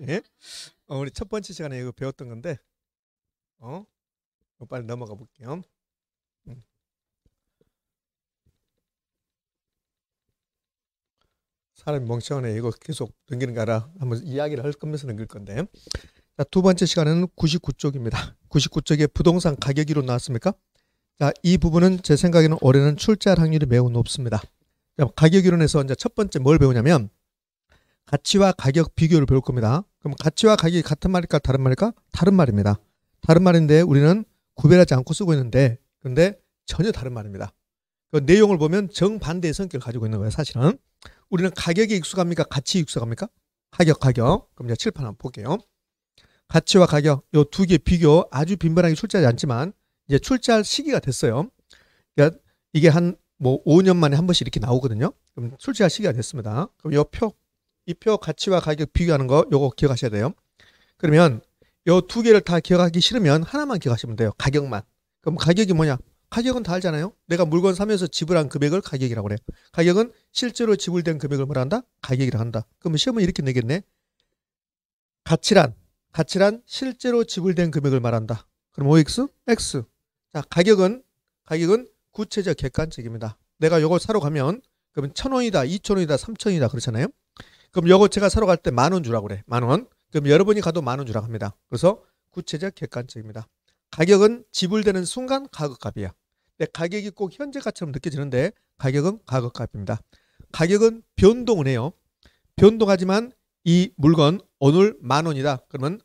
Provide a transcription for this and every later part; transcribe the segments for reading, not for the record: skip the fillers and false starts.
예? 우리 첫 번째 시간에 이거 배웠던 건데, 빨리 넘어가 볼게요. 사람이 멍청하네. 이거 계속 넘기는 거 알아. 한번 이야기를 할 거면서 넘길 건데. 자, 두 번째 시간에는 99쪽입니다. 99쪽에 부동산 가격 이론 나왔습니까? 자, 이 부분은 제 생각에는 올해는 출제할 확률이 매우 높습니다. 자, 가격 이론에서 이제 첫 번째 뭘 배우냐면 가치와 가격 비교를 배울 겁니다. 그럼 가치와 가격이 같은 말일까 다른 말일까? 다른 말입니다. 다른 말인데 우리는 구별하지 않고 쓰고 있는데 그런데 전혀 다른 말입니다. 그 내용을 보면 정반대의 성격을 가지고 있는 거예요. 사실은 우리는 가격에 익숙합니까? 가치에 익숙합니까? 가격. 그럼 이제 칠판 한번 볼게요. 가치와 가격 이 두 개 비교 아주 빈번하게 출제하지 않지만 이제 출제할 시기가 됐어요. 그러니까 이게 한 뭐 5년 만에 한 번씩 이렇게 나오거든요. 그럼 출제할 시기가 됐습니다. 그럼 이 표 가치와 가격 비교하는 거 요거 기억하셔야 돼요. 그러면 요 두 개를 다 기억하기 싫으면 하나만 기억하시면 돼요. 가격만. 그럼 가격이 뭐냐? 가격은 다 알잖아요. 내가 물건 사면서 지불한 금액을 가격이라고 그래요. 가격은 실제로 지불된 금액을 뭐라 한다? 가격이라고 한다. 그러면 시험은 이렇게 내겠네. 가치란 실제로 지불된 금액을 말한다. 그럼 OX, X. 자, 가격은 구체적 객관적입니다. 내가 요걸 사러 가면 그러면 1,000원이다, 2,000원이다, 3,000원이다 그렇잖아요. 그럼 요거 제가 사러 갈 때 10,000원 주라고 그래. 10,000원. 그럼 여러분이 가도 10,000원 주라고 합니다. 그래서 구체적 객관적입니다. 가격은 지불되는 순간 가격값이야. 근데 가격이 꼭 현재가처럼 느껴지는데 가격은 가격값입니다. 가격은 변동을 해요. 변동하지만 이 물건 오늘 10,000원이다. 그러면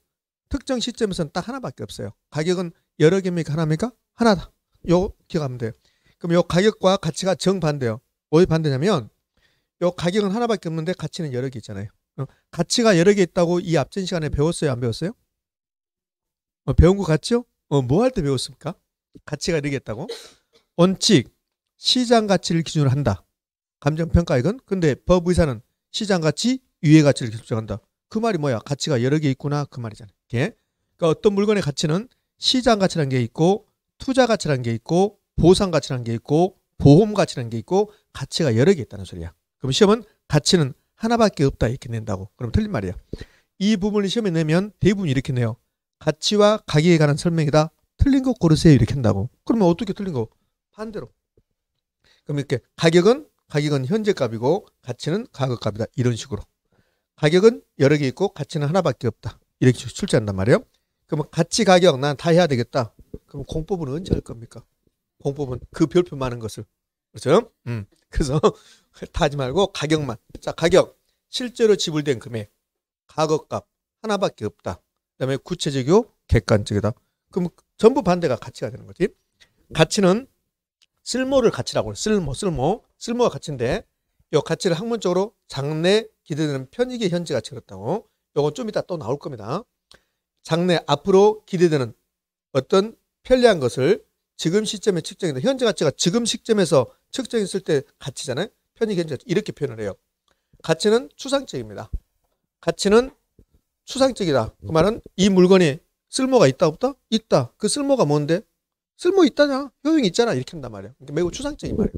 특정 시점에서는 딱 하나밖에 없어요. 가격은 여러 개입니까? 하나입니까? 하나다. 요거 기억하면 돼요. 그럼 요 가격과 가치가 정반대예요. 왜 반대냐면 요 가격은 하나밖에 없는데 가치는 여러 개 있잖아요. 가치가 여러 개 있다고 이 앞전 시간에 배웠어요? 안 배웠어요? 배운 거 같죠? 뭐 할 때 배웠습니까? 가치가 여러 개 있다고. 원칙, 시장 가치를 기준으로 한다. 감정평가액은. 근데 법의사는 시장 가치, 유예 가치를 결정한다. 그 말이 뭐야? 가치가 여러 개 있구나 그 말이잖아요. 그러니까 어떤 물건의 가치는 시장 가치라는 게 있고 투자 가치라는 게 있고 보상 가치라는 게 있고 보험 가치라는 게 있고 가치가 여러 개 있다는 소리야. 그럼 시험은 가치는 하나밖에 없다 이렇게 낸다고. 그럼 틀린 말이야. 이 부분을 시험에 내면 대부분 이렇게 내요. 가치와 가격에 관한 설명이다. 틀린 거 고르세요 이렇게 한다고. 그러면 어떻게 틀린 거? 반대로. 그럼 이렇게 가격은 현재값이고 가치는 가격값이다. 이런 식으로. 가격은 여러 개 있고 가치는 하나밖에 없다. 이렇게 출제한단 말이에요. 그러면 가치 가격 난 다 해야 되겠다. 그럼 공법은 언제 할 겁니까? 공법은 그 별표 많은 것을. 그렇죠? 그래서 다 하지 말고 가격만. 자, 가격. 실제로 지불된 금액. 가격값. 하나밖에 없다. 그다음에 구체적이고 객관적이다. 그럼 전부 반대가 가치가 되는 거지. 가치는 쓸모를 가치라고 해요. 쓸모가 가치인데 이 가치를 학문적으로 장래 기대되는 편익의 현재 가치 그렇다고. 요거 좀 이따 또 나올 겁니다. 장래 앞으로 기대되는 어떤 편리한 것을 지금 시점에 측정한다. 현재 가치가 지금 시점에서 측정했을 때 가치잖아요. 편익 현재 가치. 이렇게 표현을 해요. 가치는 추상적입니다. 가치는 추상적이다. 그 말은 이 물건이 쓸모가 있다 없다? 있다. 그 쓸모가 뭔데? 쓸모 있다냐? 효용이 있잖아. 이렇게 한단 말이에요. 그러니까 매우 추상적인 말이에요.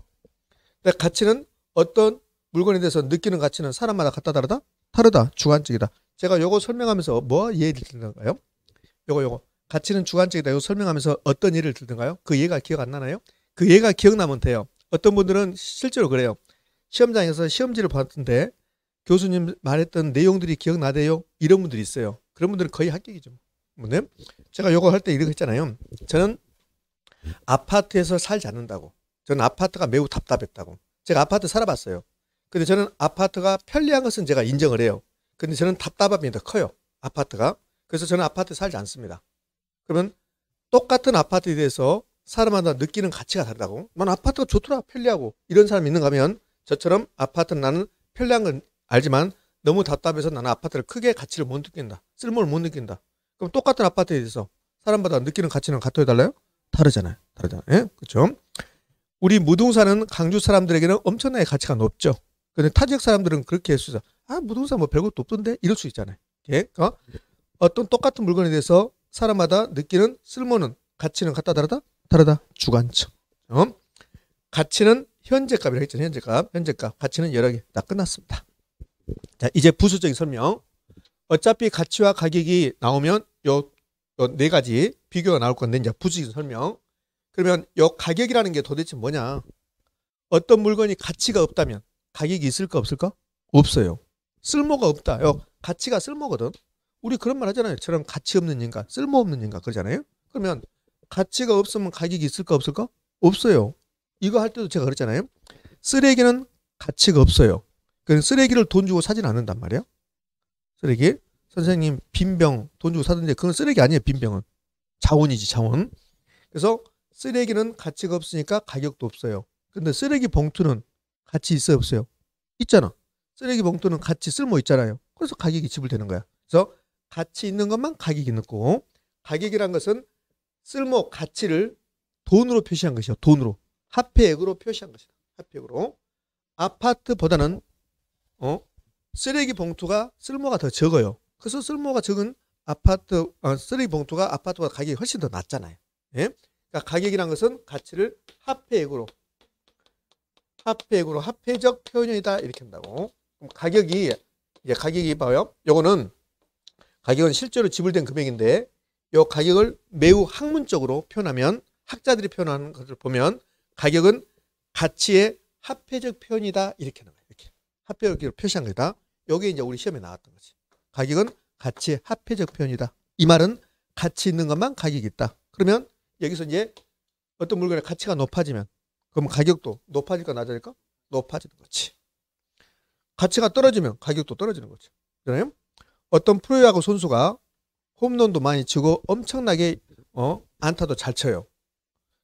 근데 가치는 어떤 물건에 대해서 느끼는 가치는 사람마다 같다 다르다? 다르다. 주관적이다. 제가 요거 설명하면서 뭐 예를 들던가요? 요거 가치는 주관적이다. 요거 설명하면서 어떤 예를 들던가요? 그 예가 기억 안 나나요? 그 예가 기억나면 돼요. 어떤 분들은 실제로 그래요. 시험장에서 시험지를 봤는데 교수님 말했던 내용들이 기억나대요. 이런 분들이 있어요. 그런 분들은 거의 합격이죠. 네? 제가 요거 할 때 이렇게 했잖아요. 저는 아파트에서 살지 않는다고. 저는 아파트가 매우 답답했다고. 제가 아파트 살아봤어요. 근데 저는 아파트가 편리한 것은 제가 인정을 해요. 근데 저는 답답함이 더 커요. 아파트가. 그래서 저는 아파트에 살지 않습니다. 그러면 똑같은 아파트에 대해서 사람마다 느끼는 가치가 다르다고. 난 아파트가 좋더라. 편리하고. 이런 사람이 있는가 하면 저처럼 아파트는 나는 편리한 건 알지만 너무 답답해서 나는 아파트를 크게 가치를 못 느낀다. 쓸모를 못 느낀다. 그럼 똑같은 아파트에 대해서 사람마다 느끼는 가치는 같아요 달라요? 다르잖아요. 예? 그렇죠? 우리 무등산은 강주 사람들에게는 엄청나게 가치가 높죠. 근데 타지역 사람들은 그렇게 해서 무등산 뭐 별것도 없던데 이럴 수 있잖아요. 예? 어떤 똑같은 물건에 대해서 사람마다 느끼는 쓸모는 가치는 같다 다르다? 다르다. 주관적. 가치는 현재값이라고 했잖아요. 현재값. 가치는 여러 개. 다 끝났습니다. 자, 이제 부수적인 설명. 어차피 가치와 가격이 나오면 요 네 가지 비교가 나올 건데 이제 부수적인 설명. 그러면 요 가격이라는 게 도대체 뭐냐? 어떤 물건이 가치가 없다면 가격이 있을까 없을까? 없어요. 쓸모가 없다. 요 가치가 쓸모거든. 우리 그런 말 하잖아요. 저런 가치 없는 인간, 쓸모없는 인간 그러잖아요. 그러면 가치가 없으면 가격이 있을까 없을까? 없어요. 이거 할 때도 제가 그랬잖아요. 쓰레기는 가치가 없어요. 그 쓰레기를 돈 주고 사진 않는단 말이야. 쓰레기. 선생님 빈병 돈 주고 사던데 그건 쓰레기 아니에요. 빈병은 자원이지 자원. 그래서 쓰레기는 가치가 없으니까 가격도 없어요. 근데 쓰레기 봉투는 가치 있어요 없어요? 있잖아. 쓰레기 봉투는 가치 쓸모 있잖아요. 그래서 가격이 지불되는 거야. 그래서 가치 있는 것만 가격이 있는 거고, 가격이란 것은 쓸모 가치를 돈으로 표시한 것이요. 돈으로 화폐액으로 표시한 것이다. 화폐액으로. 아파트보다는 쓰레기 봉투가 쓸모가 더 적어요. 그래서 쓸모가 적은 쓰레기 봉투가 아파트보다 가격이 훨씬 더 낮잖아요. 예? 그러니까 가격이란 것은 가치를 화폐액으로 화폐적 표현이다 이렇게 한다고. 그럼 가격이 봐요. 요거는 가격은 실제로 지불된 금액인데 요 가격을 매우 학문적으로 표현하면 학자들이 표현하는 것을 보면 가격은 가치의 화폐적 표현이다 이렇게 하는 거예요. 이렇게 화폐적으로 표시한 거다. 요게 이제 우리 시험에 나왔던 거지. 가격은 가치의 화폐적 표현이다. 이 말은 가치 있는 것만 가격이 있다. 그러면 여기서 이제 어떤 물건의 가치가 높아지면 그럼 가격도 높아질까 낮아질까? 높아지는 거지. 가치가 떨어지면 가격도 떨어지는 거지. 그잖아요. 어떤 프로야구 선수가 홈런도 많이 치고 엄청나게 안타도 잘 쳐요.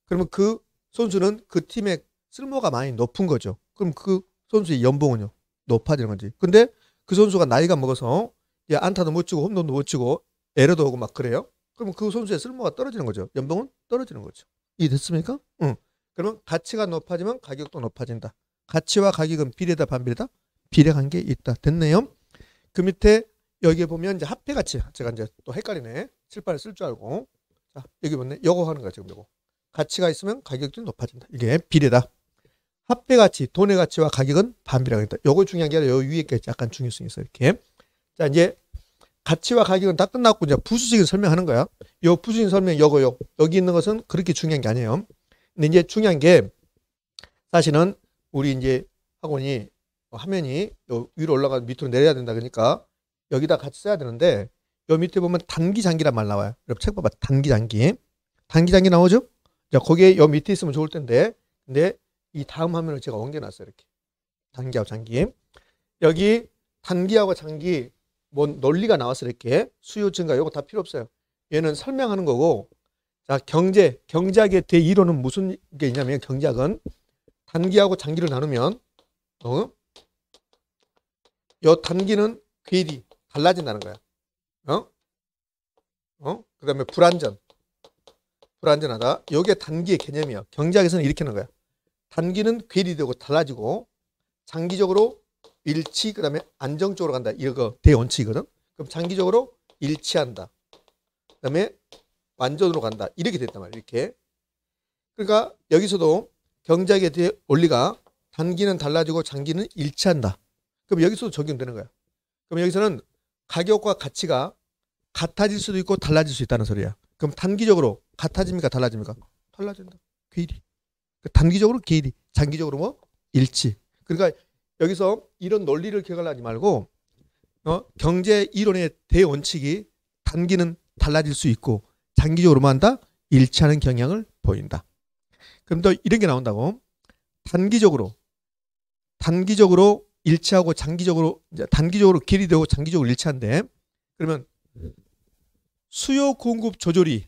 그러면 그 선수는 그 팀의 쓸모가 많이 높은 거죠. 그럼 그 선수의 연봉은요 높아지는 거지. 근데 그 선수가 나이가 먹어서 안타도 못 치고 홈런도 못 치고 에러도 오고 막 그래요. 그러면 그 선수의 쓸모가 떨어지는 거죠. 연봉은 떨어지는 거죠. 이해됐습니까? 응. 그러면 가치가 높아지면 가격도 높아진다. 가치와 가격은 비례다 반비례다? 비례관계 있다. 됐네요. 그 밑에 여기에 보면 이제 화폐 가치. 제가 이제 또 헷갈리네. 칠판을 쓸 줄 알고. 자, 여기 보네. 요거 하는 거야, 지금 요거. 가치가 있으면 가격도 높아진다. 이게 비례다. 화폐 가치, 돈의 가치와 가격은 반비례관계다. 요거 중요한 게 아니라 요 위에 게 약간 중요성이 있어. 이렇게. 자, 이제 가치와 가격은 다 끝났고 이제 부수적인 설명하는 거야. 요 부수적인 설명 요거요. 여기 있는 것은 그렇게 중요한 게 아니에요. 근데 이제 중요한 게 사실은 우리 이제 학원이 화면이 위로 올라가 밑으로 내려야 된다 그러니까 여기다 같이 써야 되는데 요 밑에 보면 단기장기란 말 나와요. 여러분 책 봐봐. 단기장기. 단기장기 나오죠? 자, 거기에 요 밑에 있으면 좋을 텐데 근데 이 다음 화면을 제가 옮겨놨어요. 이렇게. 단기하고 장기. 여기 단기하고 장기 뭐 논리가 나왔어 이렇게. 수요 증가 요거 다 필요 없어요. 얘는 설명하는 거고 자, 경제학의 대이론은 무슨 게 있냐면 경제학은 단기하고 장기를 나누면 요 단기는 괴리 달라진다는 거야. 그다음에 불안전하다. 요게 단기의 개념이야. 경제학에서는 이렇게 하는 거야. 단기는 괴리되고 달라지고 장기적으로 일치 그다음에 안정적으로 간다. 이거 대원칙이거든. 그럼 장기적으로 일치한다. 그다음에 완전으로 간다. 이렇게 됐단 말이야. 이렇게. 그러니까 여기서도 경제학의 대해 원리가 단기는 달라지고 장기는 일치한다. 그럼 여기서도 적용되는 거야. 그럼 여기서는 가격과 가치가 같아질 수도 있고 달라질 수 있다는 소리야. 그럼 단기적으로 같아집니까 달라집니까? 달라진다. 괴리. 단기적으로 괴리, 장기적으로 뭐 일치. 그러니까 여기서 이런 논리를 기억하지 말고 경제 이론의 대원칙이 단기는 달라질 수 있고 장기적으로만 한다? 일치하는 경향을 보인다. 그럼 또 이런 게 나온다고. 단기적으로 일치하고 장기적으로 단기적으로 괴리되고 장기적으로 일치한데 그러면 수요 공급 조절이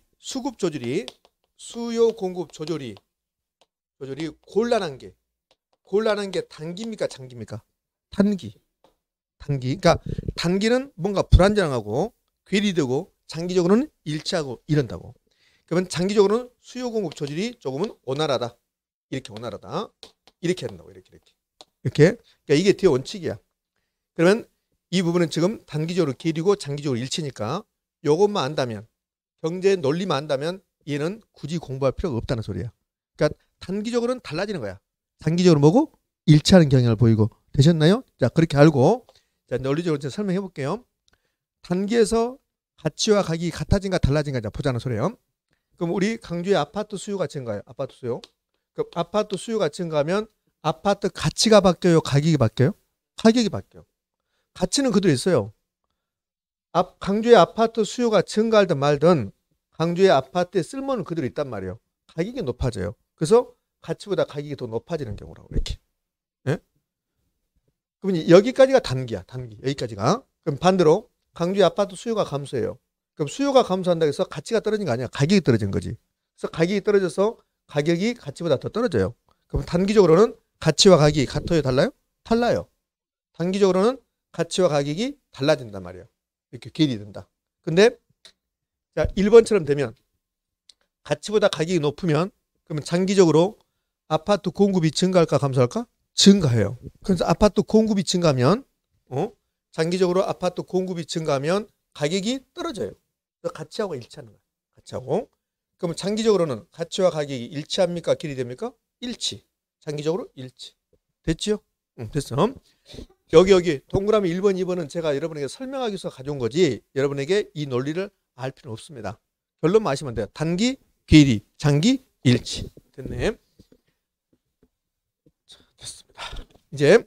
곤란한 게 단기입니까 장기입니까? 단기. 그러니까 단기는 뭔가 불안정하고 괴리되고 장기적으로는 일치하고 이런다고. 그러면 장기적으로는 수요 공급 조절이 조금은 원활하다. 이렇게 원활하다. 이렇게 한다고. 이렇게. 그러니까 이게 뒤에 원칙이야. 그러면 이 부분은 지금 단기적으로 괴리고 장기적으로 일치니까 요것만 안다면 경제 논리만 안다면 얘는 굳이 공부할 필요가 없다는 소리야. 그러니까 단기적으로는 달라지는 거야. 장기적으로 뭐고? 일치하는 경향을 보이고. 되셨나요? 자, 그렇게 알고 자, 논리적으로 설명해 볼게요. 단기에서 가치와 가격이 같아진가 달라진가 보자는 소리예요. 그럼 우리 강주의 아파트 수요가 증가해요. 아파트 수요. 그럼 아파트 수요가 증가하면 아파트 가치가 바뀌어요? 가격이 바뀌어요? 가격이 바뀌어요. 가치는 그대로 있어요. 강주의 아파트 수요가 증가하든 말든 강주의 아파트의 쓸모는 그대로 있단 말이에요. 가격이 높아져요. 그래서 가치보다 가격이 더 높아지는 경우라고 이렇게. 예? 그럼 여기까지가 단기야. 단기. 여기까지가. 그럼 반대로 강주의 아파트 수요가 감소해요. 그럼 수요가 감소한다고 해서 가치가 떨어진 거 아니야. 가격이 떨어진 거지. 그래서 가격이 떨어져서 가격이 가치보다 더 떨어져요. 그럼 단기적으로는 가치와 가격이 같아요? 달라요? 달라요. 단기적으로는 가치와 가격이 달라진단 말이에요. 이렇게 괴리 된다. 근데 자, 1번처럼 되면 가치보다 가격이 높으면 그러면 장기적으로 아파트 공급이 증가할까 감소할까? 증가해요. 그래서 아파트 공급이 증가하면 장기적으로 아파트 공급이 증가하면 가격이 떨어져요. 그래서 가치하고 일치하는 거예요. 가치하고. 그러면 장기적으로는 가치와 가격이 일치합니까? 괴리됩니까? 일치. 장기적으로 일치. 됐죠? 됐어. 여기 동그라미 1번, 2번은 제가 여러분에게 설명하기 위해서 가져온 거지 여러분에게 이 논리를 알 필요는 없습니다. 결론만 아시면 돼요. 단기, 괴리, 장기, 일치. 됐네. 자, 됐습니다. 이제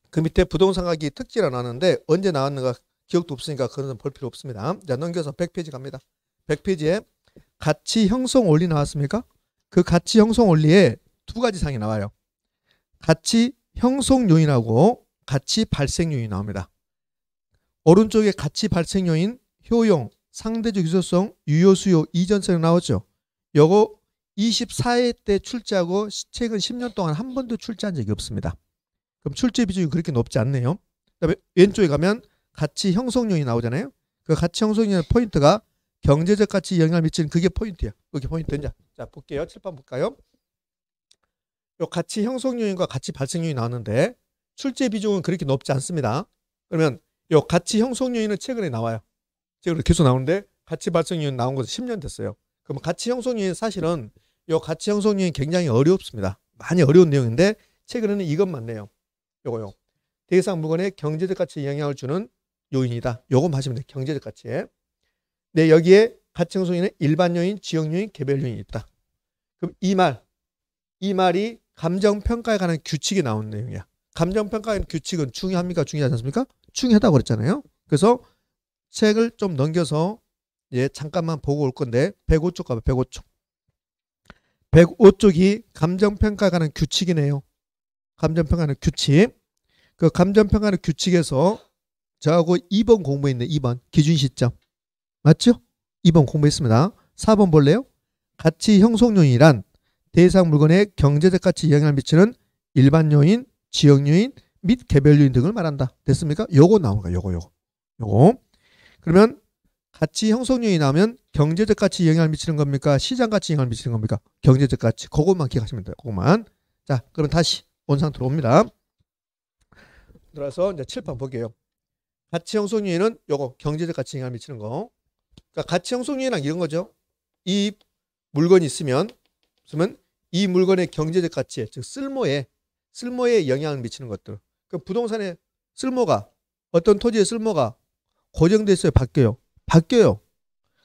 그 밑에 부동산 가격이 특징이 나왔는데 언제 나왔는가 기억도 없으니까 그것은 볼 필요 없습니다. 자, 넘겨서 100페이지 갑니다. 100페이지에 가치 형성 원리 나왔습니까? 그 가치 형성 원리에 두 가지 사항이 나와요. 가치 형성 요인하고 가치 발생 요인이 나옵니다. 오른쪽에 가치 발생 요인, 효용, 상대적 유효성, 유효수요, 이전성이 나오죠. 요거 24회 때 출제하고 최근 10년 동안 한 번도 출제한 적이 없습니다. 그럼 출제 비중이 그렇게 높지 않네요. 그다음에 왼쪽에 가면 가치 형성 요인이 나오잖아요. 그 가치 형성 요인의 포인트가 경제적 가치 영향을 미치는 그게 포인트야. 그게 포인트냐? 자, 볼게요. 칠판 볼까요? 요 가치 형성 요인과 가치 발생 요인이 나왔는데 출제 비중은 그렇게 높지 않습니다. 그러면 요 가치 형성 요인은 최근에 나와요. 최근에 계속 나오는데 가치 발생 요인 나온 것은 10년 됐어요. 그럼 가치 형성 요인 사실은 요 가치 형성 요인 굉장히 어렵습니다. 많이 어려운 내용인데 최근에는 이것만 내요. 요거요. 대상 물건의 경제적 가치에 영향을 주는 요인이다. 요거 하시면 돼요. 경제적 가치에. 네, 여기에 가치 형성 요인에 일반 요인, 지역 요인, 개별 요인이 있다. 그럼 이 말이 감정평가에 관한 규칙이 나온 내용이야. 감정평가의 규칙은 중요합니까? 중요하지 않습니까? 중요하다고 그랬잖아요. 그래서 책을 좀 넘겨서 잠깐만 보고 올 건데 105쪽 가봐. 105쪽. 105쪽이 감정평가에 관한 규칙이네요. 감정평가는 규칙. 그 감정평가는 규칙에서 저하고 2번 공부했네. 2번 기준 시점. 맞죠? 2번 공부했습니다. 4번 볼래요? 가치 형성 요인이란 대상 물건의 경제적 가치 영향을 미치는 일반 요인, 지역 요인 및 개별 요인 등을 말한다. 됐습니까? 요거 나온 거야. 요거. 그러면 가치 형성 요인이 나오면 경제적 가치 영향을 미치는 겁니까? 시장 가치 영향을 미치는 겁니까? 경제적 가치. 그것만 기억하시면 돼요. 그것만. 자, 그럼 다시 온 상태로 옵니다. 들어서 이제 칠판 볼게요. 가치 형성 요인은 요거 경제적 가치 영향을 미치는 거. 그러니까 가치 형성 요인은 이런 거죠. 이 물건이 있으면 이 물건의 경제적 가치에 즉 쓸모에 영향을 미치는 것들. 그 부동산의 쓸모가 어떤 토지의 쓸모가 고정돼 있어요. 바뀌어요.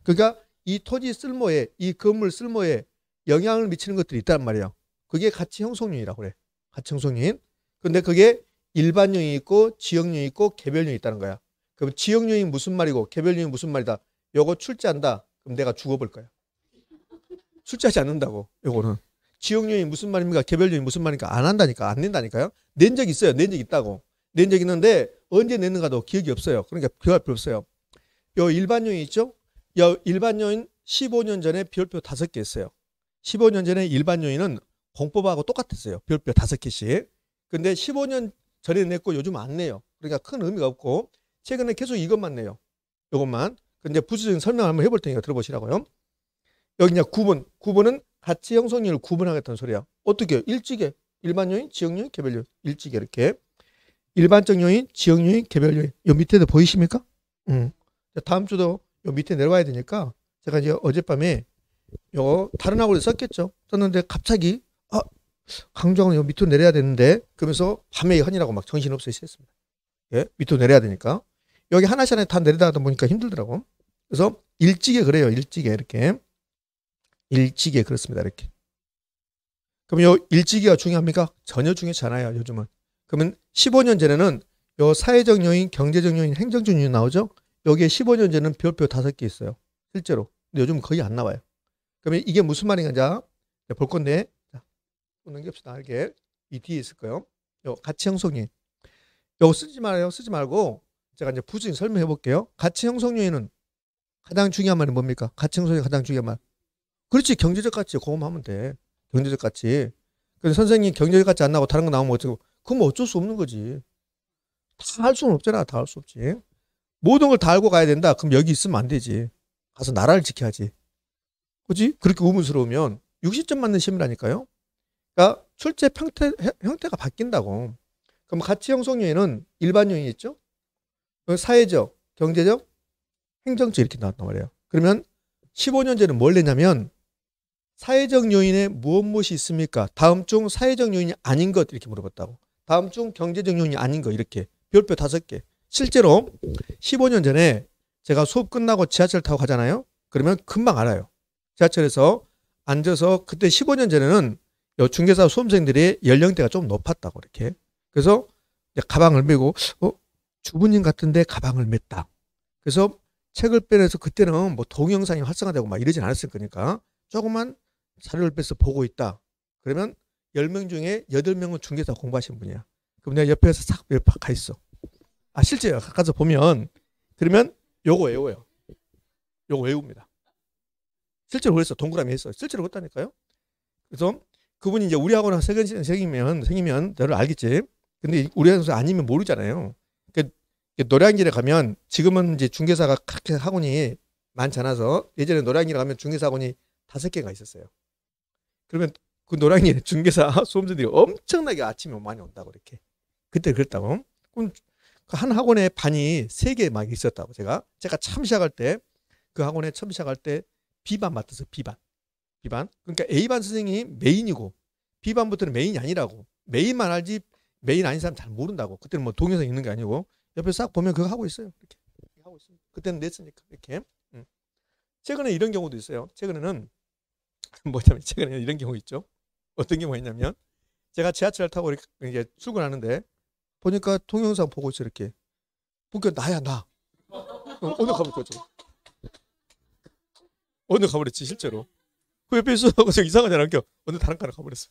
그러니까 이 토지 쓸모에 이 건물 쓸모에 영향을 미치는 것들이 있단 말이에요. 그게 가치 형성 요인이라고 그래. 가치 형성 요인. 근데 그게 일반 요인이 있고 지역 요인이 있고 개별 요인이 있다는 거야. 그럼 지역 요인이 무슨 말이고 개별 요인이 무슨 말이다. 요거 출제한다. 그럼 내가 죽어볼 거야. 출제하지 않는다고. 요거는 지역 요인이 무슨 말입니까? 개별 요인이 무슨 말입니까? 안 한다니까. 안 낸다니까요. 낸 적 있어요. 낸 적 있다고. 낸 적 있는데 언제 냈는가도 기억이 없어요. 그러니까 기억할 필요 없어요. 요 일반 요인 있죠? 요 일반 요인 15년 전에 별표 5개 했어요. 15년 전에 일반 요인은 공법하고 똑같았어요. 별표 5개씩. 근데 15년 전에 냈고 요즘 안 내요. 그러니까 큰 의미가 없고 최근에 계속 이것만 내요. 요것만. 근데 부수적인 설명을 한번 해볼 테니까 들어보시라고요. 여기 이제 9번은 가치 형성 요인을 구분하겠다는 소리야. 어떻게? 일찍에 일반 요인, 지역 요인, 개별 요인. 일찍에 이렇게. 일반적 요인, 지역 요인, 개별 요인. 요 밑에도 보이십니까? 다음 주도 요 밑에 내려와야 되니까 제가 이제 어젯밤에 요거 다른 학원에 썼겠죠. 썼는데 갑자기 강조하고 요 밑으로 내려야 되는데 그러면서 밤에 하느라고 막 정신없이 했습니다. 예? 밑으로 내려야 되니까. 여기 하나씩 하나씩 다 내려다다 보니까 힘들더라고. 그래서 일찍에 그래요. 일찍에 이렇게. 일찍에 그렇습니다. 이렇게. 그럼 요 일찍이가 중요합니까? 전혀 중요치 않아요. 요즘은. 그러면 15년 전에는 요 사회적 요인, 경제적 요인, 행정적 요인 나오죠? 여기에 15년 전에는 별표 5개 있어요. 실제로. 근데 요즘은 거의 안 나와요. 그러면 이게 무슨 말인가? 자, 볼 건데. 자, 넘깁시다. 이렇게. 이 뒤에 있을 거예요. 요 가치 형성 요인. 요거 쓰지 말아요. 쓰지 말고 제가 이제 부수히 설명해 볼게요. 가치 형성 요인은 가장 중요한 말이 뭡니까? 가치 형성이 가장 중요한 말. 그렇지. 경제적 가치 그거만 하면 돼. 경제적 가치. 그래서 선생님 경제적 가치 안 나오고 다른 거 나오면 어쩌고. 그건 뭐 어쩔 수 없는 거지. 다 할 수는 없잖아. 다 할 수 없지. 모든 걸 다 알고 가야 된다. 그럼 여기 있으면 안 되지. 가서 나라를 지켜야지. 그렇지? 그렇게 의문스러우면 60점 맞는 시험이라니까요. 그러니까 출제 형태가 바뀐다고. 그럼 가치 형성 요인은 일반 요인이 있죠? 사회적, 경제적, 행정적 이렇게 나왔단 말이에요. 그러면 15년 전에 뭘 냈냐면 사회적 요인에 무엇이 있습니까? 다음 중 사회적 요인이 아닌 것 이렇게 물어봤다고. 다음 중 경제적 요인이 아닌 것 이렇게. 별표 5개. 실제로 15년 전에 제가 수업 끝나고 지하철 타고 가잖아요. 그러면 금방 알아요. 지하철에서 앉아서 그때 15년 전에는 중개사 수험생들의 연령대가 좀 높았다고 이렇게. 그래서 가방을 메고 주부님 같은데 가방을 맸다. 그래서 책을 빼내서 그때는 뭐 동영상이 활성화되고 막 이러진 않았을 거니까 조금만 자료를 빼서 보고 있다. 그러면 10명 중에 8명은 중개사 공부하신 분이야. 그럼 내가 옆에서 싹 가 있어. 아 실제 가까이서 보면 그러면 요거 외워요. 요거 외웁니다. 실제로 그랬어. 동그라미 했어. 실제로 그랬다니까요. 그래서 그분이 이제 우리 학원 생기면 너를 알겠지. 근데 우리 학원 아니면 모르잖아요. 그러니까 노량진에 가면 지금은 이제 중개사가 그렇게 학원이 많지 않아서 예전에 노량진에 가면 중개사 학원이 5개가 있었어요. 그러면 그 노량진에 중개사 수험생들이 엄청나게 아침에 많이 온다고 이렇게. 그때 그랬다고. 그럼 한 학원에 반이 3개 막 있었다고 제가 처음 시작할 때 그 학원에 처음 시작할 때 B반 맡았어요. B반. 그러니까 A반 선생님이 메인이고 B반부터는 메인이 아니라고. 메인만 알지 메인 아닌 사람 잘 모른다고. 그때는 뭐 동영상 있는 게 아니고 옆에 싹 보면 그거 하고 있어요. 이렇게 하고 있어요. 그때는 냈으니까 이렇게. 최근에 이런 경우도 있어요. 최근에는 최근에 이런 경우 있죠. 어떤 경우가 있냐면 제가 지하철 타고 이렇게 출근하는데 보니까 동영상 보고 있어 이렇게. 보니까 나야 나. 오늘 가버렸죠. 오늘 가버렸지 실제로. 그 옆에 있어서 이상하잖아. 오늘 다른 카를 가버렸어.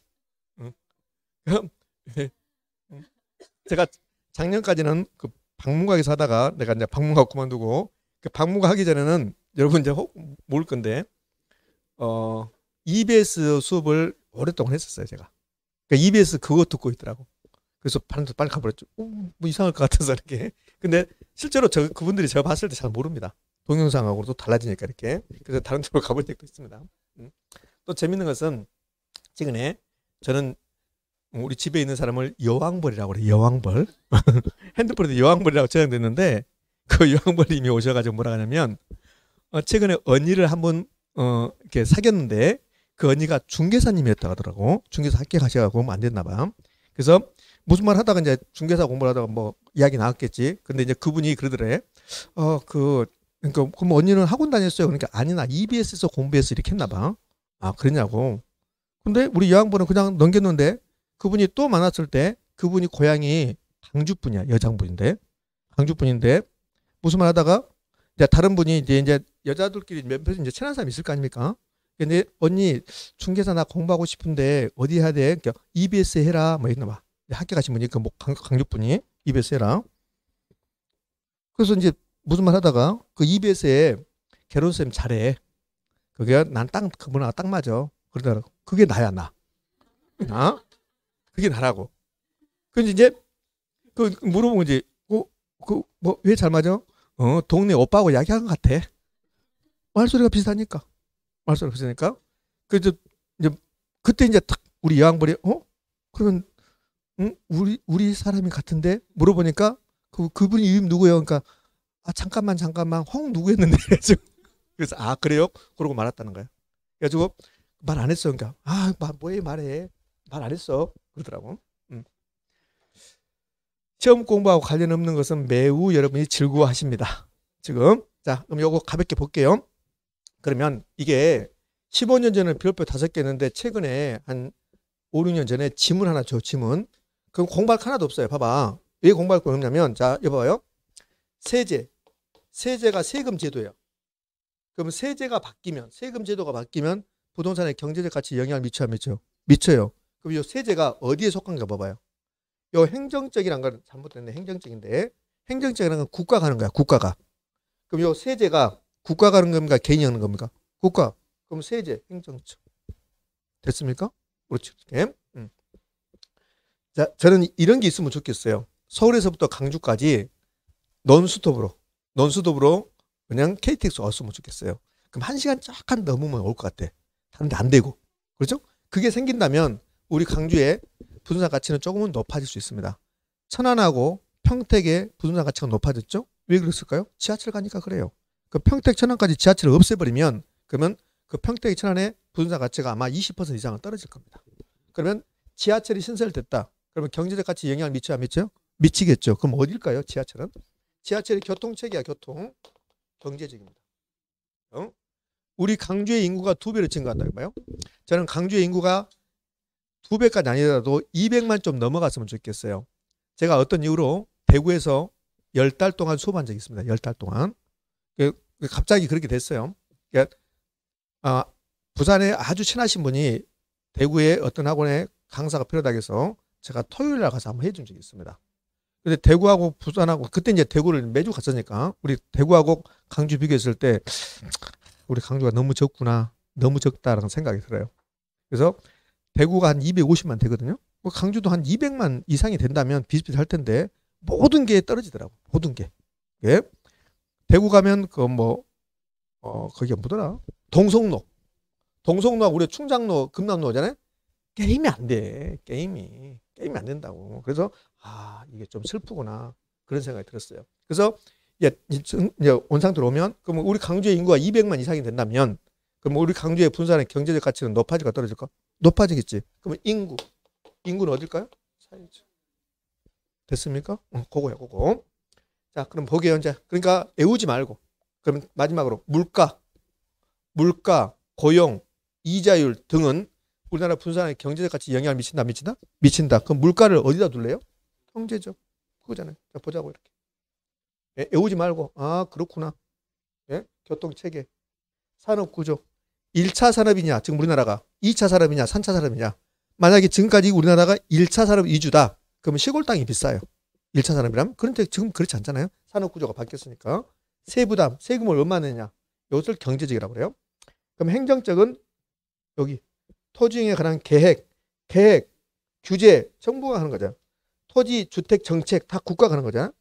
제가 작년까지는 그 방문가에서 하다가 내가 이제 방문가 그만두고 그 방문가 하기 전에는 여러분 이제 모를 건데 EBS 수업을 오랫동안 했었어요 제가. 그러니까 EBS 그거 듣고 있더라고. 그래서 빨리 가버렸죠. 뭐 이상할 것 같아서 이렇게. 근데 실제로 그분들이 제가 봤을 때 잘 모릅니다. 동영상하고도 달라지니까 이렇게. 그래서 다른 쪽으로 가본 적도 있습니다. 또 재밌는 것은 최근에 저는 우리 집에 있는 사람을 여왕벌이라고 그래요. 여왕벌. 핸드폰에도 여왕벌이라고 저장됐는데 그 여왕벌님이 오셔가지고 뭐라 하냐면 최근에 언니를 한번 이렇게 사귀었는데 그 언니가 중개사님이었다고 하더라고. 중개사 합격하셔가지고 안 됐나 봐. 그래서 무슨 말 하다가 이제 중개사 공부를 하다가 뭐 이야기 나왔겠지. 근데 이제 그분이 그러더래. 그러니까 그럼 언니는 학원 다녔어요. 그러니까 아니 나 EBS에서 공부해서 이렇게 했나 봐. 아 그랬냐고. 근데 우리 여왕벌은 그냥 넘겼는데 그분이 또 만났을 때 그분이 고향이 광주분이야. 여장분인데 광주분인데 무슨 말 하다가 이제 다른 분이 이제 여자들끼리 몇몇 이제 친한 사람이 있을 거 아닙니까? 근데 언니 중개사 나 공부하고 싶은데 어디 해야 돼? 그러니까 EBS 해라 뭐 했나 봐. 학교 가신 분이 그 뭐 강주분이 EBS 해라. 그래서 이제 무슨 말 하다가 그 EBS에 개론쌤 잘해. 그게 난 그분하고 딱 맞아. 그러더라고. 그게 나야 나. 그게 나라고. 근데 이제 그 물어보면 이제 뭐 왜 잘 맞아? 동네 오빠하고 이야기한 것 같아. 말소리가 비슷하니까. 그래서 이제 그때 이제 딱 우리 여왕벌이 그러면 우리 사람이 같은데 물어보니까 그분이 이름 누구예요? 그러니까 잠깐만 홍 누구였는데 그래서 그래요? 그러고 말았다는 거야. 그래가지고 말 안 했어. 그러니까 뭐해 말해 말 안 했어 그러더라고. 시험 공부하고 관련 없는 것은 매우 여러분이 즐거워하십니다. 지금. 자, 그럼 요거 가볍게 볼게요. 그러면 이게 15년 전에 별표 5개 했는데 최근에 한 5, 6년 전에 지문 하나 줘, 지문. 그럼 공부할 거 하나도 없어요. 봐봐. 왜 공부할 거 없냐면, 자, 여기 봐요. 세제. 세제가 세금 제도예요. 그럼 세제가 바뀌면, 세금 제도가 바뀌면 부동산의 경제적 가치에 영향을 미쳐요, 안 미쳐요? 미쳐요. 그럼 이 세제가 어디에 속한가 봐봐요. 요 행정적이란 건 잘못됐네. 행정적인데. 행정적이라는 건 국가가 하는 거야, 국가가. 그럼 요 세제가 국가가 하는 겁니까? 개인이 하는 겁니까? 국가. 그럼 세제, 행정적. 됐습니까? 그렇죠. 자, 저는 이런 게 있으면 좋겠어요. 서울에서부터 강주까지 논스톱으로 그냥 KTX 왔으면 좋겠어요. 그럼 1시간 쫙 넘으면 올 것 같아. 다른데 안 되고. 그렇죠? 그게 생긴다면 우리 강주의 부동산 가치는 조금은 높아질 수 있습니다. 천안하고 평택의 부동산 가치가 높아졌죠? 왜 그랬을까요? 지하철 가니까 그래요. 그 평택 천안까지 지하철을 없애버리면 그러면 그 평택 천안의 부동산 가치가 아마 20% 이상은 떨어질 겁니다. 그러면 지하철이 신설됐다. 그러면 경제적 가치에 영향을 미쳐야 안 미쳐요? 미치겠죠. 그럼 어딜까요? 지하철은? 지하철이 교통체계야. 교통. 경제적입니다. 우리 강주의 인구가 2배로 증가한다고 봐요. 저는 강주의 인구가 2배까지 아니더라도 200만 좀 넘어갔으면 좋겠어요. 제가 어떤 이유로 대구에서 10달 동안 수업한 적이 있습니다. 10달 동안. 갑자기 그렇게 됐어요. 부산에 아주 친하신 분이 대구에 어떤 학원에 강사가 필요하다고 해서 제가 토요일 날 가서 한번 해준 적이 있습니다. 근데 대구하고 부산하고 그때 이제 대구를 매주 갔으니까 우리 대구하고 강주 비교했을 때 우리 강주가 너무 적구나. 너무 적다라는 생각이 들어요. 그래서 대구가 한 250만 되거든요. 강주도 한 200만 이상이 된다면 비슷비슷할 텐데 모든 게 떨어지더라고. 모든 게. 예? 대구 가면 거기가 뭐더라? 동성로하고 우리 충장로, 금남로잖아요. 게임이 안 돼. 게임이 안 된다고. 그래서 이게 좀 슬프구나. 그런 생각이 들었어요. 그래서 이제 원상 들어오면 그럼 우리 강주의 인구가 200만 이상이 된다면 그럼 우리 강주의 부동산의 경제적 가치는 높아질까 떨어질까? 높아지겠지. 그러면 인구는 어딜까요? 사야죠. 됐습니까? 그거야, 그거. 자, 그럼 보게요, 이제. 그러니까 애우지 말고. 그럼 마지막으로 물가, 고용, 이자율 등은 우리나라 부동산의 경제적 가치에 영향을 미친다, 안 미친다? 미친다. 그럼 물가를 어디다 둘래요? 경제적. 그거잖아요. 자, 보자고 이렇게. 애우지 말고. 그렇구나. 예? 교통체계, 산업구조. 1차 산업이냐, 지금 우리나라가 2차 산업이냐, 3차 산업이냐. 만약에 지금까지 우리나라가 1차 산업 위주다. 그러면 시골 땅이 비싸요. 1차 산업이라면. 그런데 지금 그렇지 않잖아요. 산업구조가 바뀌었으니까. 세부담, 세금을 얼마 내냐. 이것을 경제적이라고 그래요. 그럼 행정적은 여기 토지에 관한 계획, 규제, 정부가 하는 거죠. 토지, 주택, 정책 다 국가가 하는 거잖아.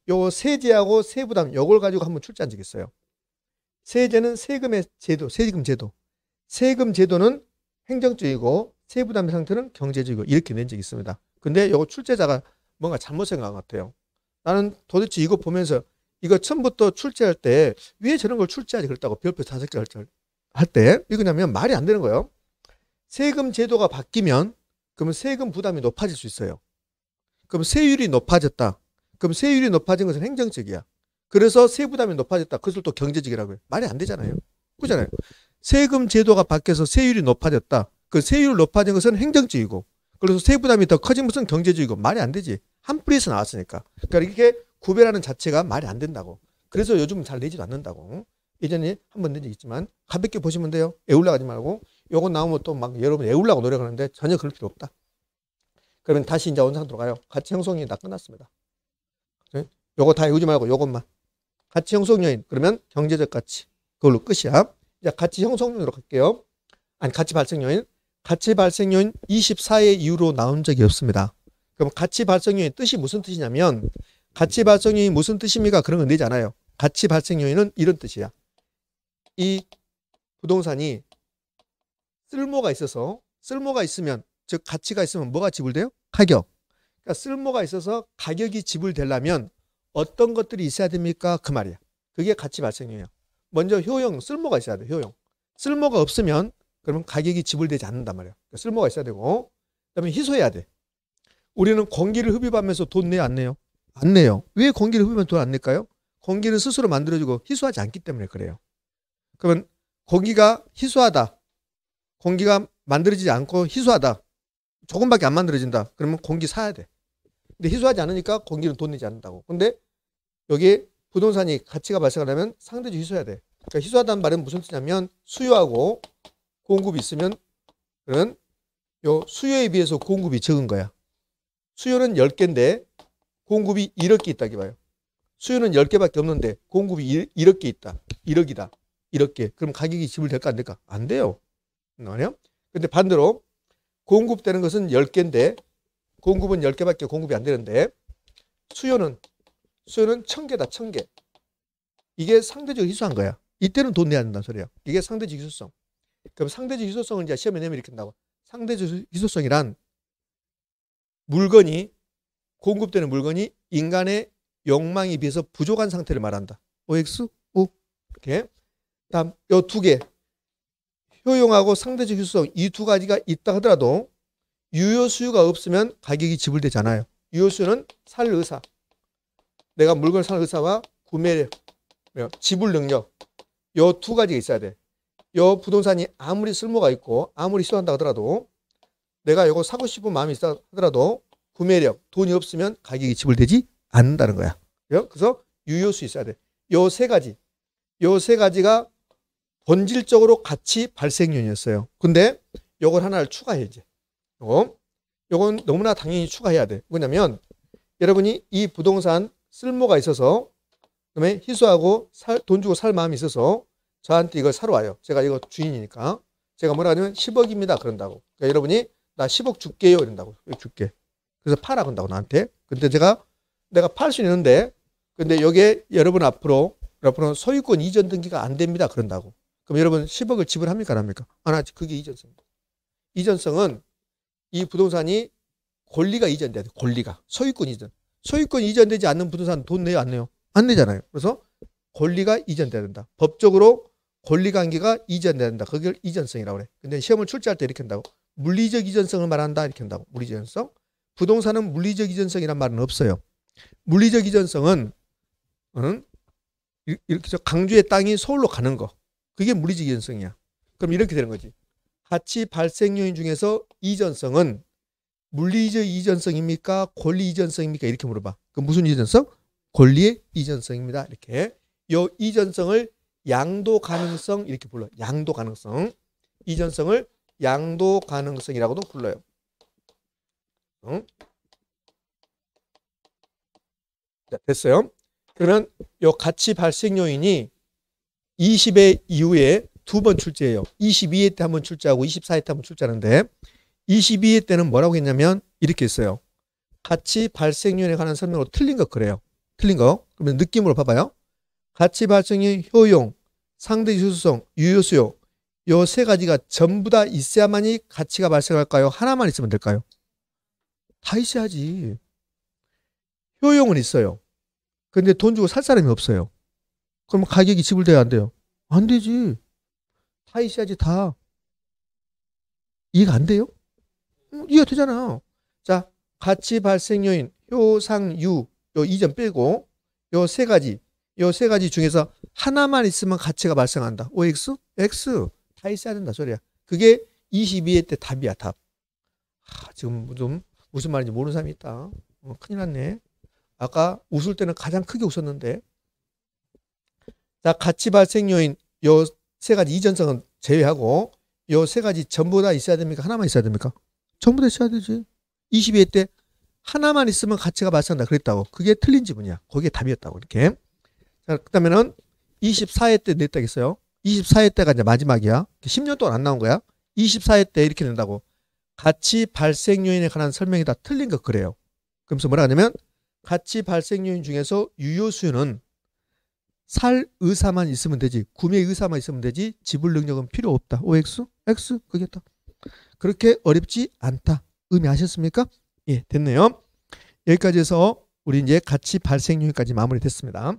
요 세제하고 세부담 요걸 가지고 한번 출제한 적이 있어요. 세제는 세금의 제도, 세금 제도. 세금 제도는 행정적이고 세부담의 상태는 경제적이고 이렇게 낸 적이 있습니다. 근데 요거 출제자가 뭔가 잘못 생각한 것 같아요. 나는 도대체 이거 보면서 이거 처음부터 출제할 때 왜 저런 걸 출제하지 그랬다고 별표 5개 할 때 이거냐면 말이 안 되는 거예요. 세금 제도가 바뀌면 그러면 세금 부담이 높아질 수 있어요. 그럼 세율이 높아졌다. 그럼 세율이 높아진 것은 행정적이야. 그래서 세부담이 높아졌다. 그것을 또 경제적이라고 해요. 말이 안 되잖아요. 그렇잖아요. 세금 제도가 바뀌어서 세율이 높아졌다. 그 세율 높아진 것은 행정적이고 그래서 세부담이 더 커진 것은 경제적이고 말이 안 되지. 한 뿌리에서 나왔으니까. 그러니까 이렇게 구별하는 자체가 말이 안 된다고. 그래서 요즘 잘 내지도 않는다고. 예전에 한번 낸 적 있지만 가볍게 보시면 돼요. 애울라 하지 말고. 요거 나오면 또 막 여러분 애울라고 노력하는데 전혀 그럴 필요 없다. 그러면 다시 이제 원상 들어가요. 가치 형성이 다 끝났습니다. 요거 다 외우지 말고 요것만. 가치 형성 요인. 그러면 경제적 가치. 그걸로 끝이야. 이제 가치 형성 요인으로 갈게요. 아니 가치 발생 요인. 가치 발생 요인 24회 이후로 나온 적이 없습니다. 그럼 가치 발생 요인 뜻이 무슨 뜻이냐면 가치 발생 요인이 무슨 뜻입니까? 그런 건 내지 않아요. 가치 발생 요인은 이런 뜻이야. 이 부동산이 쓸모가 있으면 즉 가치가 있으면 뭐가 지불돼요? 가격. 그러니까 쓸모가 있어서 가격이 지불되려면 어떤 것들이 있어야 됩니까? 그 말이야. 그게 가치 발생이에요. 먼저 효용, 쓸모가 있어야 돼. 효용. 쓸모가 없으면 그러면 가격이 지불되지 않는단 말이야. 그러니까 쓸모가 있어야 되고 그다음에 희소해야 돼. 우리는 공기를 흡입하면서 돈 내요, 안 내요? 안 내요. 왜 공기를 흡입하면 돈 안 낼까요? 공기는 스스로 만들어지고 희소하지 않기 때문에 그래요. 그러면 공기가 희소하다. 공기가 만들어지지 않고 희소하다. 조금밖에 안 만들어진다. 그러면 공기 사야 돼. 근데 희소하지 않으니까 공기는 돈 내지 않는다고. 근데 여기 부동산이 가치가 발생하려면 상대적으로 희소해야 돼. 그러니까 희소하다는 말은 무슨 뜻이냐면 수요하고 공급이 있으면 그런 요 수요에 비해서 공급이 적은 거야. 수요는 10개인데 공급이 1억 개 있다기 봐요. 수요는 10개밖에 없는데 공급이 1억 개 있다. 1억이다. 1억 개. 그럼 가격이 지불될까 안 될까? 안 돼요. 아니요? 근데 반대로 공급되는 것은 10개인데 공급은 10개밖에 공급이 안 되는데 수요는 1000개다. 1000개. 이게 상대적 희소한 거야. 이때는 돈 내야 된다는 소리야. 이게 상대적 희소성. 그럼 상대적 희소성을 이제 시험에 내면 이렇게 한다고. 상대적 희소성이란 물건이 공급되는 물건이 인간의 욕망에 비해서 부족한 상태를 말한다. OX? O? 이렇게. 다음 요 두 개. 효용하고 상대적 희소성 이 두 가지가 있다 하더라도 유효 수요가 없으면 가격이 지불되잖아요. 유효 수요는 살 의사. 내가 물건을 살 의사와 구매력, 지불 능력 요 두 가지가 있어야 돼. 요 부동산이 아무리 쓸모가 있고 아무리 희소한다 하더라도 내가 이거 사고 싶은 마음이 있다 하더라도 구매력, 돈이 없으면 가격이 지불되지 않는다는 거야. 그래서 유효수 있어야 돼. 요 세 가지가 본질적으로 가치 발생 요인이었어요. 근데 요걸 하나를 추가해 이제. 요건 너무나 당연히 추가해야 돼. 뭐냐면 여러분이 이 부동산 쓸모가 있어서 그다음에 희소하고 돈 주고 살 마음이 있어서 저한테 이걸 사러 와요. 제가 이거 주인이니까. 제가 뭐라 하냐면 10억입니다. 그런다고. 그러니까 여러분이 나 10억 줄게요. 이런다고. 줄게. 그래서 팔아 그런다고 나한테. 근데 내가 팔 수 있는데 근데 여기에 여러분 앞으로 소유권 이전 등기가 안 됩니다. 그런다고. 그럼 여러분 10억을 지불합니까? 안 합니까? 안 하지. 그게 이전성입니다. 이전성은 이 부동산이 권리가 이전돼야 돼. 권리가. 소유권 이전. 소유권 이전되지 않는 부동산 돈 내요? 안 내요? 안 내잖아요. 그래서 권리가 이전돼야 된다. 법적으로 권리관계가 이전돼야 된다. 그걸 이전성이라고 그래. 근데 시험을 출제할 때 이렇게 한다고. 물리적 이전성을 말한다. 이렇게 한다고. 물리적 이전성. 부동산은 물리적 이전성이란 말은 없어요. 물리적 이전성은 이렇게 강주의 땅이 서울로 가는 거. 그게 물리적 이전성이야. 그럼 이렇게 되는 거지. 가치 발생 요인 중에서 이전성은 물리적 이전성입니까? 권리 이전성입니까? 이렇게 물어봐. 그럼 무슨 이전성? 권리의 이전성입니다. 이렇게. 요 이전성을 양도 가능성 이렇게 불러요. 양도 가능성. 이전성을 양도 가능성이라고도 불러요. 자, 됐어요. 그러면 요 가치 발생 요인이 20회 이후에 두 번 출제해요. 22회 때 한 번 출제하고 24회 때 한 번 출제하는데 22회 때는 뭐라고 했냐면 이렇게 했어요. 가치 발생 요인에 관한 설명으로 틀린 거 그래요. 틀린 거. 그러면 느낌으로 봐봐요. 가치 발생 요인, 효용, 상대적 희소성, 유효 수요 요 세 가지가 전부 다 있어야만이 가치가 발생할까요? 하나만 있으면 될까요? 다 있어야지. 효용은 있어요. 근데 돈 주고 살 사람이 없어요. 그럼 가격이 지불돼야 안 돼요? 안 되지. 다 있어야지 다. 이해가 안 돼요? 이해가 되잖아. 자, 가치 발생 요인, 효, 상, 유, 요 이전 빼고 요 세 가지 중에서 하나만 있으면 가치가 발생한다. OX? X. 다 있어야 된다 소리야. 그게 22회 때 답이야, 답. 지금 좀 무슨 말인지 모르는 사람이 있다. 큰일 났네. 아까 웃을 때는 가장 크게 웃었는데. 자, 가치 발생 요인 요 세 가지 이전성은 제외하고 요 세 가지 전부 다 있어야 됩니까? 하나만 있어야 됩니까? 전부 다 있어야 되지. 22회 때 하나만 있으면 가치가 발생한다 그랬다고. 그게 틀린 지문이야. 거기에 답이었다고 이렇게. 자, 그다음에는 24회 때 냈다고 했어요. 24회 때가 이제 마지막이야. 10년 동안 안 나온 거야. 24회 때 이렇게 낸다고. 가치 발생 요인에 관한 설명이 다 틀린 거 그래요. 그러면서 뭐라 하냐면 가치 발생 요인 중에서 유효 수요는 살 의사만 있으면 되지. 구매 의사만 있으면 되지. 지불 능력은 필요 없다. OX? X? 그게 다. 그렇게 어렵지 않다. 의미하셨습니까? 예, 됐네요. 여기까지 해서 우리 이제 가치 발생 요인까지 마무리됐습니다.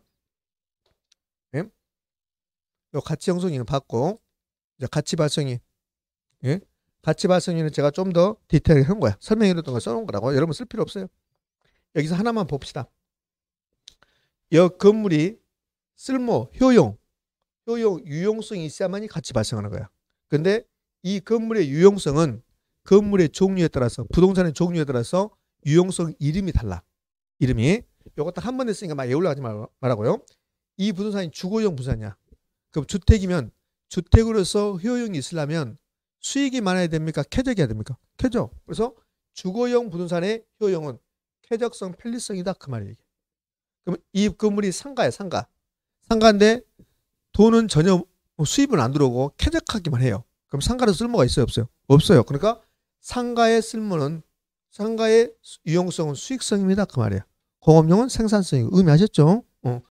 예? 요 가치 형성이는 받고 이제 가치 발생이 예? 가치 발생요인은 제가 좀 더 디테일하게 한 거야. 설명해줬던 걸 써놓은 거라고. 여러분 쓸 필요 없어요. 여기서 하나만 봅시다. 이 건물이 쓸모, 효용, 유용성이 있어야만이 가치 발생하는 거야. 근데 이 건물의 유용성은 건물의 종류에 따라서, 부동산의 종류에 따라서 유용성 이름이 달라. 이름이. 요거 딱 한 번 했으니까 막 외우려고 하지 말라고요. 이 부동산이 주거용 부동산이야. 그럼 주택이면 주택으로서 효용이 있으려면 수익이 많아야 됩니까? 쾌적이어야 됩니까? 쾌적. 그래서 주거용 부동산의 효용은 쾌적성, 편리성이다. 그 말이에요. 그럼 이 건물이 상가야, 상가. 상가인데 돈은 전혀 수입은 안 들어오고 쾌적하기만 해요. 그럼 상가로 쓸모가 있어요, 없어요? 없어요. 그러니까 상가의 쓸모는, 상가의 유용성은 수익성입니다. 그 말이에요. 공업용은 생산성이고. 의미하셨죠?